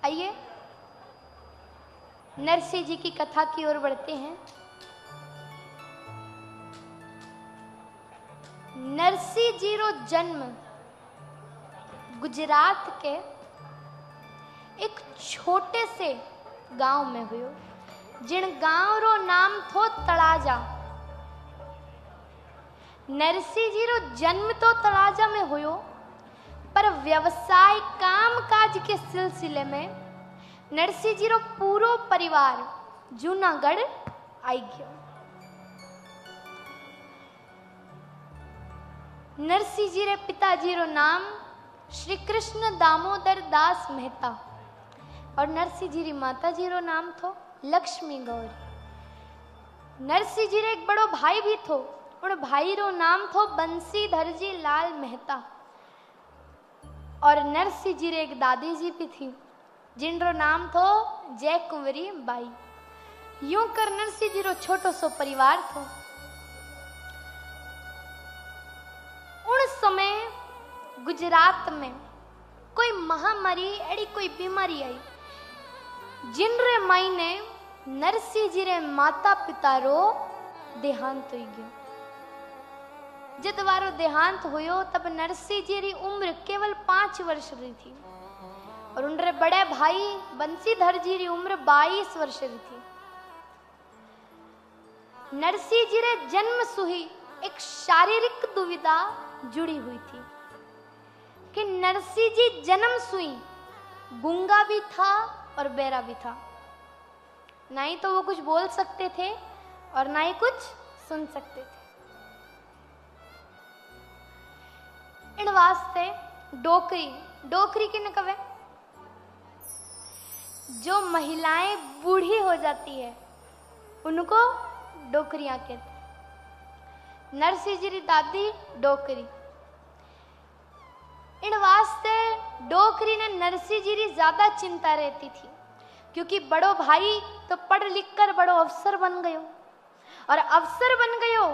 आइए नरसिंह जी की कथा की ओर बढ़ते हैं। नरसिंह जी रो जन्म गुजरात के एक छोटे से गांव में हुयो, जिन गांव रो नाम थो तळाजा। नरसिंह जी रो जन्म तो तळाजा में हुयो, पर व्यवसाय काम काज के सिलसिले में नरसिंह जी रो पूरो परिवार जूनागढ़ आई गयो। नरसिंह जी रे पिताजी रो नाम श्री कृष्ण दामोदर दास मेहता और नरसिंह जी री माता जी रो नाम थो लक्ष्मी गौरी। नरसिंह जी रे एक बड़ो भाई भी थो, उन भाई रो नाम थो बंसीधर जी लाल मेहता। और नरसिंह जी रे एक दादी जी भी थी, जिन रो नाम थो जय कुंवरी बाई। यूं कर नरसिंह जी रो छोटो सो परिवार थो। उन समय गुजरात में कोई महामारी एड़ी कोई बीमारी आई, जिन रे मायने नरसिंह जी रे माता पिता रो देहांत हुई गयो। जब वारो देहांत हुयो तब नरसिंह जी री उम्र केवल 5 वर्ष री थी और उनरे बड़े भाई बंसीधर जी री उम्र 22 वर्ष री थी। नरसिंह जी रे जन्म सुही एक शारीरिक दुविधा जुड़ी हुई थी कि नरसिंह जी जन्म सुई गूंगा भी था और बेरा भी था। ना ही तो वो कुछ बोल सकते थे और ना ही कुछ सुन सकते थे। इन वास्ते डोकरी डोकरी किने कवे, जो महिलाएं बूढ़ी हो जाती है उनको डोकरियां कहते। नरसिंह जी री दादी डोकरी। इन वास्ते डोकरी ने नरसिंह जी री ज्यादा चिंता रहती थी, क्योंकि बड़ो भाई तो पढ़ लिख कर बड़ो अफसर बन गयो और अफसर बन गयो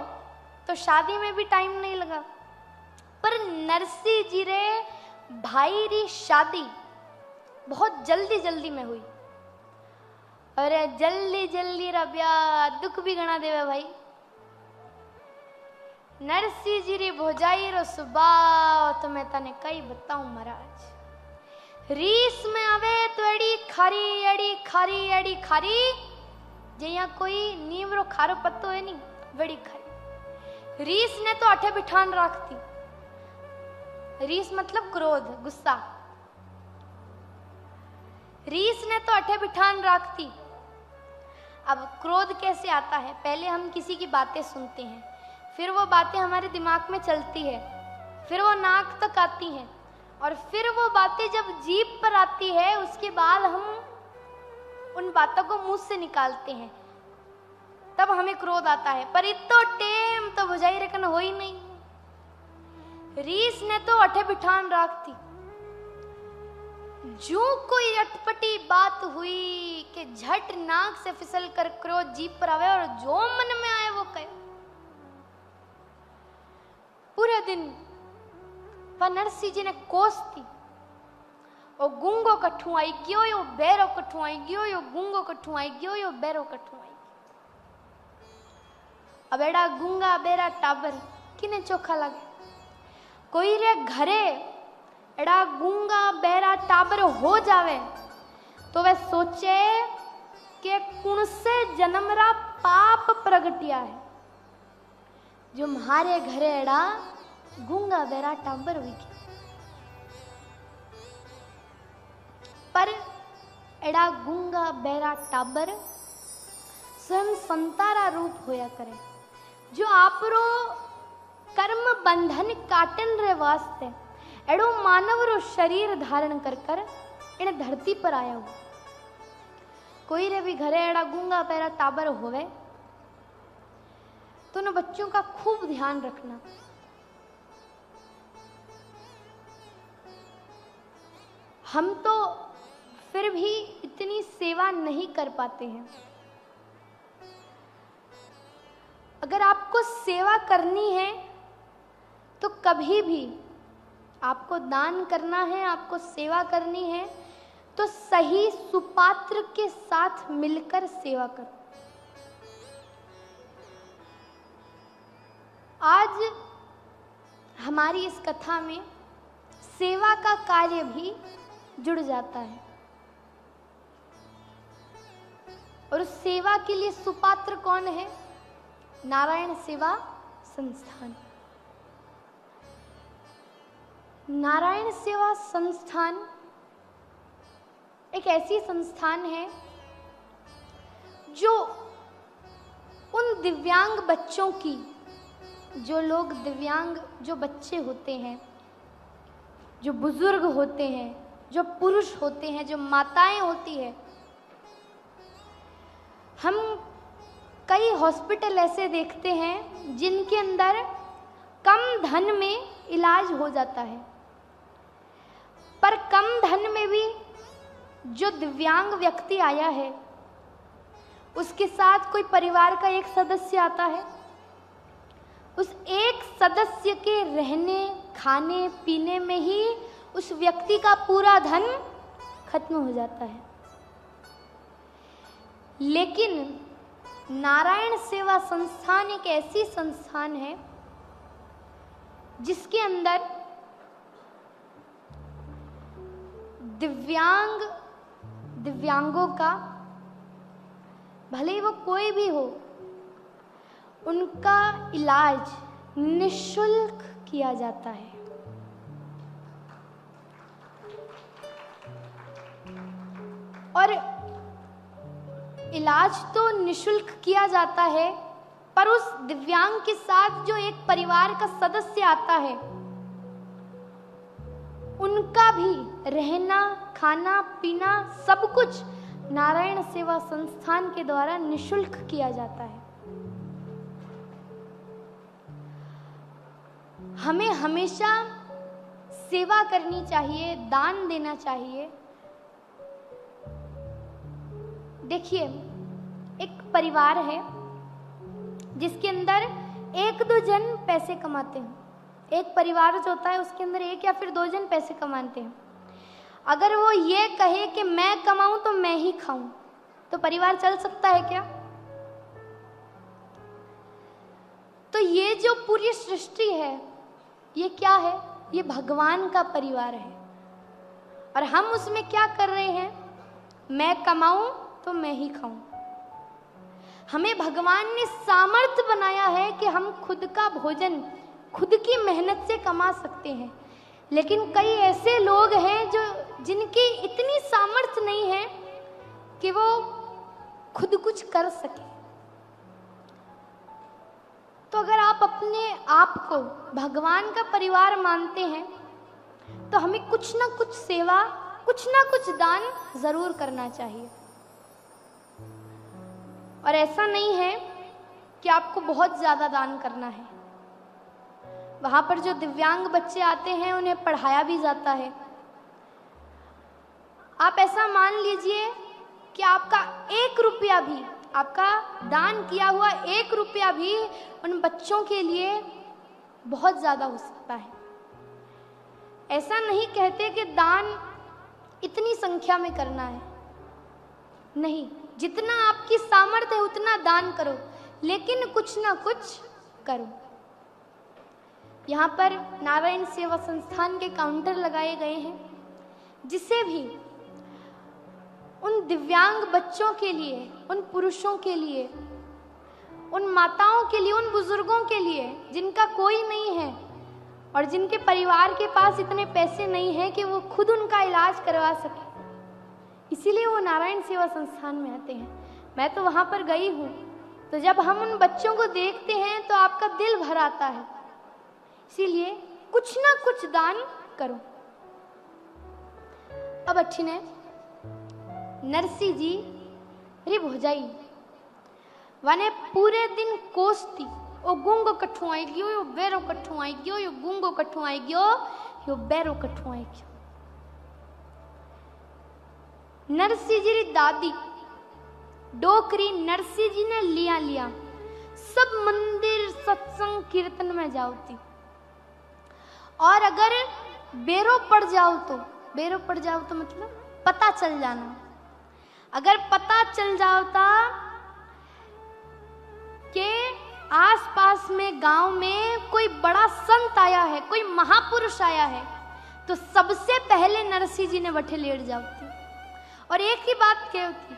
तो शादी में भी टाइम नहीं लगा। पर नरसिंह जी रे भाई री शादी बहुत जल्दी जल्दी में हुई। अरे जल्दी जल्दी रा ब्याह दुख भी गणा देवे भाई। नरसिंह जी री भोजाई रो स्वभाव तो मैं तने कई बताऊं महाराज। रीस में आवे तो एड़ी खारी जैया कोई नीम रो खारो पत्तो है नी, बड़ी खारी। रीस ने तो अठे बिठान राखती। रीस मतलब क्रोध, गुस्सा। रीस ने तो अठे बिठान राखती। अब क्रोध कैसे आता है? पहले हम किसी की बातें सुनते हैं, फिर वो बातें हमारे दिमाग में चलती है, फिर वो नाक तक आती हैं और फिर वो बातें जब जीभ पर आती है उसके बाद हम उन बातों को मुंह से निकालते हैं, तब हमें क्रोध आता है। पर इतो टेम तो बुझाई रखन हो ही नहीं। रीस ने तो अठे बिठान राखती। जो कोई अटपटी बात हुई कि झट नाक से फिसल कर क्रोध जीभ पर आवे और जो मन में आए वो कहे। पूरे दिन पर नरसिंह जी ने कोसती। ओ गूंगो कठू आई गयो, यो बेरो कठू आई गयो, यो गूंगो कठू आई गयो, यो बेरो कठू आई। अब एड़ा गूंगा बेरा टाबर किने चोखा लगे? कोई रे घरे एड़ा गूंगा बेरा टाबर हो जावे तो वे सोचे कि कुण से जन्मरा पाप प्रगटिया है जो म्हारे घरे एड़ा गूंगा बेरा टाबर हुई। पर एड़ा गूंगा बेरा टाबर स्वयं संतारा रूप होया करे, जो आपरो कर्म बंधन काटन रे वास्ते एड़ो मानव रो शरीर धारण कर कर इन धरती पर आया हो। कोई रे भी घरे एड़ा गूंगा बेरा टाबर होवे तो न बच्चों का खूब ध्यान रखना। हम तो फिर भी इतनी सेवा नहीं कर पाते हैं। अगर आपको सेवा करनी है कभी भी आपको दान करना है, आपको सेवा करनी है, तो सही सुपात्र के साथ मिलकर सेवा करो। आज हमारी इस कथा में सेवा का कार्य भी जुड़ जाता है और उस सेवा के लिए सुपात्र कौन है? नारायण सेवा संस्थान। नारायण सेवा संस्थान एक ऐसी संस्थान है जो उन दिव्यांग बच्चों की, जो बच्चे होते हैं, जो बुजुर्ग होते हैं, जो पुरुष होते हैं, जो माताएं होती है। हम कई हॉस्पिटल ऐसे देखते हैं जिनके अंदर कम धन में इलाज हो जाता है, पर कम धन में भी जो दिव्यांग व्यक्ति आया है उसके साथ कोई परिवार का एक सदस्य आता है, उस एक सदस्य के रहने खाने पीने में ही उस व्यक्ति का पूरा धन खत्म हो जाता है। लेकिन नारायण सेवा संस्थान एक ऐसी संस्थान है जिसके अंदर दिव्यांगों का, भले ही वो कोई भी हो, उनका इलाज निःशुल्क किया जाता है। और इलाज तो निःशुल्क किया जाता है, पर उस दिव्यांग के साथ जो एक परिवार का सदस्य आता है उनका भी रहना खाना पीना सब कुछ नारायण सेवा संस्थान के द्वारा निःशुल्क किया जाता है। हमें हमेशा सेवा करनी चाहिए, दान देना चाहिए। देखिए, एक परिवार है जिसके अंदर एक दो जन पैसे कमाते हैं। एक परिवार जो होता है उसके अंदर एक या फिर दो जन पैसे कमाते हैं। अगर वो ये कहे कि मैं कमाऊं तो मैं ही खाऊं, तो परिवार चल सकता है क्या? तो ये जो पूरी सृष्टि है ये क्या है? ये भगवान का परिवार है और हम उसमें क्या कर रहे हैं? मैं कमाऊं तो मैं ही खाऊं। हमें भगवान ने सामर्थ्य बनाया है कि हम खुद का भोजन खुद की मेहनत से कमा सकते हैं, लेकिन कई ऐसे लोग हैं जिनकी इतनी सामर्थ्य नहीं है कि वो खुद कुछ कर सके। तो अगर आप अपने आप को भगवान का परिवार मानते हैं तो हमें कुछ ना कुछ सेवा, कुछ ना कुछ दान जरूर करना चाहिए। और ऐसा नहीं है कि आपको बहुत ज्यादा दान करना है। वहां पर जो दिव्यांग बच्चे आते हैं उन्हें पढ़ाया भी जाता है। आप ऐसा मान लीजिए कि आपका 1 रुपया भी, आपका दान किया हुआ 1 रुपया भी उन बच्चों के लिए बहुत ज्यादा हो सकता है। ऐसा नहीं कहते कि दान इतनी संख्या में करना है, नहीं, जितना आपकी सामर्थ्य है उतना दान करो, लेकिन कुछ ना कुछ करो। यहाँ पर नारायण सेवा संस्थान के काउंटर लगाए गए हैं, जिसे भी उन दिव्यांग बच्चों के लिए, उन पुरुषों के लिए, उन माताओं के लिए, उन बुजुर्गों के लिए जिनका कोई नहीं है और जिनके परिवार के पास इतने पैसे नहीं हैं कि वो खुद उनका इलाज करवा सके, इसीलिए वो नारायण सेवा संस्थान में आते हैं। मैं तो वहां पर गई हूँ, तो जब हम उन बच्चों को देखते हैं तो आपका दिल भर आता है। इसीलिए कुछ ना कुछ दान करो। अब अच्छी ने नरसी जी रे भोजाई वाने पूरे दिन कोसती, ओ गूंगो कठू आई गयो, यो बेरो कठू आई गयो, यो गूंगो कठू आई गयो, यो बेरो कठू आई गयो। नरसी जी री दादी डोकरी नरसी जी ने लिया सब मंदिर सत्संग कीर्तन में जाती, और अगर बेरो पड़ जाओ तो मतलब पता चल जाना। अगर पता चल जाता कि आसपास में गांव में कोई बड़ा संत आया है, कोई महापुरुष आया है, तो सबसे पहले नरसिंह जी ने वठे लेट जाती और एक ही बात कहती,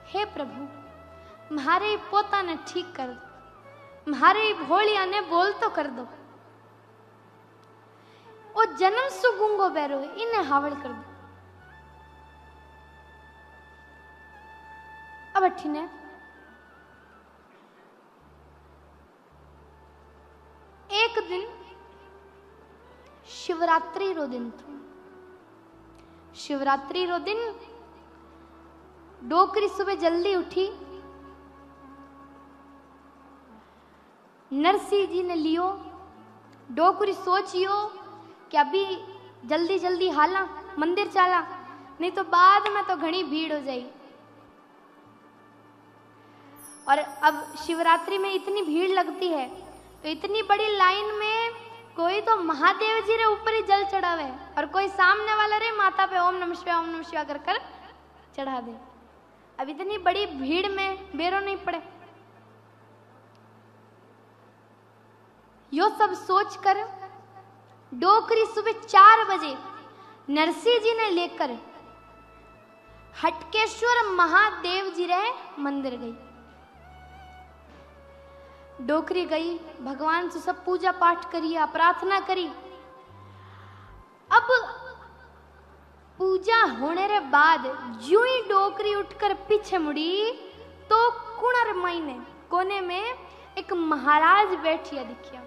हे प्रभु म्हारे पोता ने ठीक कर दो, म्हारे भोलिया ने बोल तो कर दो, ओ जन्म सु गूंगो बैरो है, इन्हें हावड़ कर दो। अब अठीने एक दिन शिवरात्रि रो दिन थो। शिवरात्रि रो दिन डोकरी सुबह जल्दी उठी, नरसिंह जी ने लियो डोकरी, सोचियो कि अभी जल्दी जल्दी हाला मंदिर चला, नहीं तो बाद में तो घनी भीड़ हो जाए। और अब शिवरात्रि में इतनी भीड़ लगती है, तो इतनी बड़ी लाइन में कोई तो महादेव जी रे ऊपर ही जल चढ़ावे और कोई सामने वाला रे माता पे ओम नमः शिवाय कर कर चढ़ा दे। अब इतनी बड़ी भीड़ में बेरो नहीं पड़े। यो सब सोचकर डोकरी सुबह 4 बजे नरसिंह जी ने लेकर हटकेश्वर महादेव जी रे मंदिर गई। डोकरी गई, भगवान से सब पूजा पाठ करिया, प्रार्थना करी। अब पूजा होने रे बाद जो ही डोकरी उठकर पीछे मुड़ी तो कुणर मायने कोने में एक महाराज बैठिया दिखिया।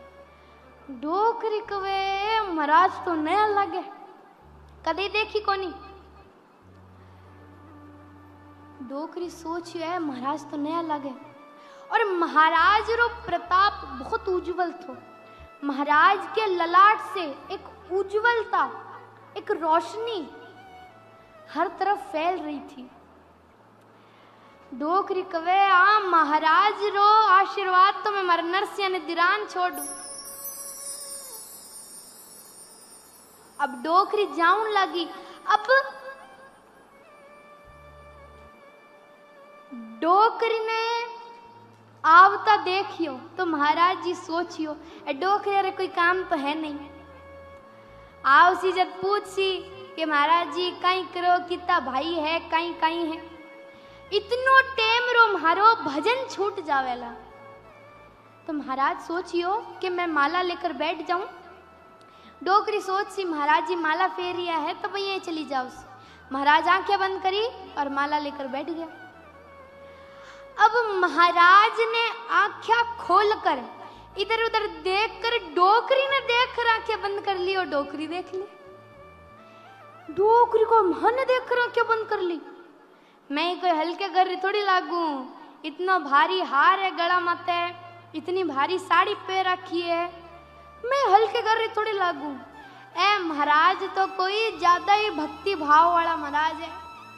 डोकरी कवे महाराज तो नया लगे, कदे देखी कोनी। डोकरी सोची है महाराज तो नया लगे, और महाराज रो प्रताप बहुत उज्जवल थो। महाराज के ललाट से एक उज्जवलता, एक रोशनी हर तरफ फैल रही थी। डोकरी कवे आ महाराज रो आशीर्वाद तो मैं मारे नरसिंह ने दिरान छोड़ू। अब डोकरी जाऊं लगी। अब डोकरी ने आवता देखियो तो महाराज जी सोचियो डोकरी अरे कोई काम तो है नहीं। आओ सी जब पूछ सी कि महाराज जी कहीं करो कितना भाई है कहीं कहीं है, इतनो टेम रो मारो भजन छूट जावेला। तो महाराज सोचियो कि मैं माला लेकर बैठ जाऊं। डोकरी सोच सी महाराज जी माला फेरिया है तो भैया चली जाओ। महाराज आंखें बंद करी और माला लेकर बैठ गया। अब महाराज ने आंखें खोलकर इधर उधर देखकर डोकरी ने देखकर आंखें बंद कर ली और डोकरी देख ली। डोकरी को मन देखकर आंखें बंद कर ली। मैं कोई हल्के घर थोड़ी लागू, इतना भारी हार है गला माथे, इतनी भारी साड़ी पहन रखी है, मैं हल्के घर थोड़ी लागू। ए महाराज तो कोई ज्यादा ही भक्ति भाव वाला महाराज है,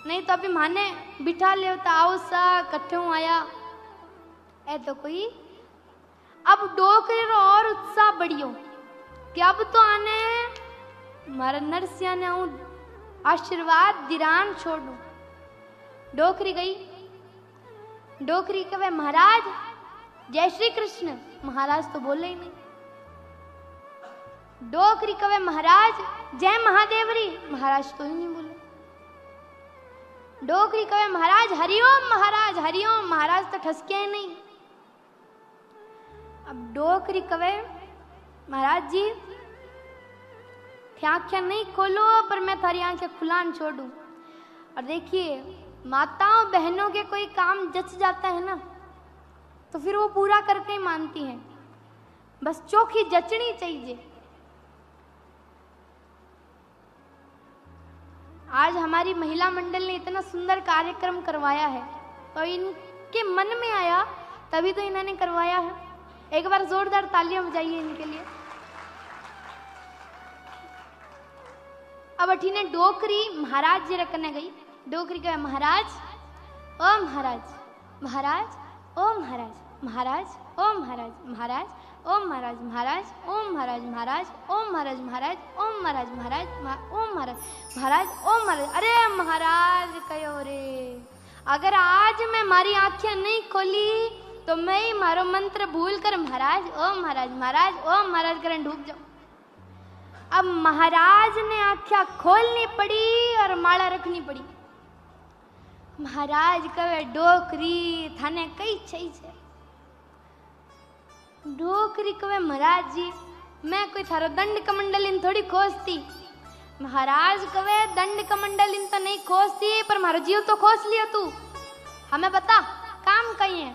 नहीं तो अभी माने बिठा ले आओ सा कट्ठे आया ए तो कोई। अब डोकरी रो और उत्साह बढ़ियो कि अब तो आने मारा नरसिंह ने आशीर्वाद दिरान छोड़ू। डोकरी गई। डोकरी कहे महाराज जय श्री कृष्ण। महाराज तो बोले ही नहीं। डोकरी कहे महाराज जय महादेवरी। महाराज तो ही नहीं बोले। डोकरी कहे महाराज हरिओम महाराज हरिओम। महाराज तो ठसके ही नहीं। अब डोकरी कहे महाराज जी आंखें नहीं खोलो पर मैं थारी आंखें खुलान छोड़ू। और देखिए माताओं बहनों के कोई काम जच जाता है ना तो फिर वो पूरा करके ही मानती हैं, बस चोखी जचनी चाहिए। आज हमारी महिला मंडल ने इतना सुंदर कार्यक्रम करवाया है तो इनके मन में आया तभी तो इन्होंने करवाया है। एक बार जोरदार तालियां बजाइए इनके लिए। अब अठी ने डोकरी महाराज जी रखने गई। डोकरी कहे महाराज ओ महाराज, महाराज ओ महाराज, महाराज ओ महाराज, महाराज ओम महाराज महाराज, ओम महाराज महाराज, ओम महाराज महाराज, ओम महाराज महाराज, ओम महाराज महाराज, ओम महाराज। अरे महाराज कहो रे, अगर आज मैं मारी आंखें नहीं खोली तो मैं ही मारो मंत्र भूल कर महाराज ओम महाराज महाराज, ओम महाराज करन डूब जाऊं। अब महाराज ने आंखें खोलनी पड़ी और माला रखनी पड़ी। महाराज कहे डोकरी थाने कई छई छे। डोकरी कहे महाराज जी मैं कोई थारो दंड कमंडलीन थोड़ी खोजती। महाराज कहे दंड कमंडलीन तो नहीं खोजती पर मारो जीव तो खोज लिया तू, हमें बता काम कहीं है।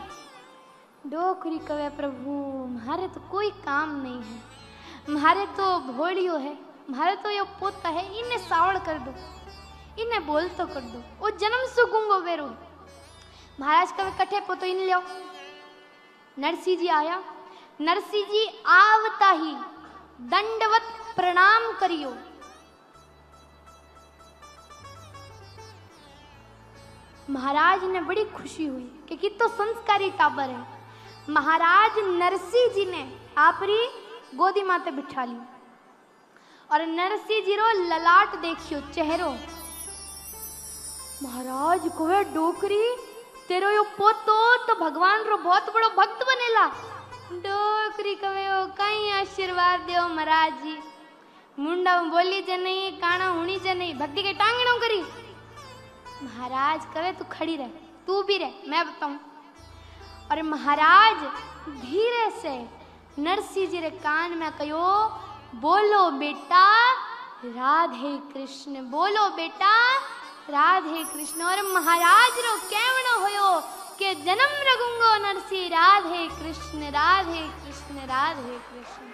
डोकरी कहे प्रभु मारे तो कोई काम नहीं है, मारे तो भोड़ियो है, मारे तो यो पोता है, इन्हें सावड़ कर दो, इन्हें बोल तो कर दो, वो जन्म से गुंगो बेरो। महाराज कहे कठे पोतो इन लियो। नरसिंह जी आया। नरसिंह जी आवता ही दंडवत प्रणाम करियो। महाराज ने बड़ी खुशी हुई कि कितो संस्कारी टाबर है। महाराज नरसिंह जी ने आपरी गोदी माते बिठा ली और नरसिंह जी रो ललाट देखियो चेहरो। महाराज कोवे डोकरी तेरो यो पोतो तो भगवान रो बहुत बड़ो भक्त बनेला। डोकरी कवे ओ कई आशीर्वाद देओ महाराज जी, मुंडा बोली जे नहीं काना हुणी जे नहीं, भक्ति के टांगणो करी। महाराज कवे तू खड़ी रह, तू भी रह, मैं बताऊं। और महाराज धीरे से नरसिंह जी रे कान में कहो बोलो बेटा राधे कृष्ण, बोलो बेटा राधे कृष्ण। और महाराज रो कहवणो होयो के जन्म रगुंगो नरसिंह राधे कृष्ण राधे कृष्ण राधे कृष्ण।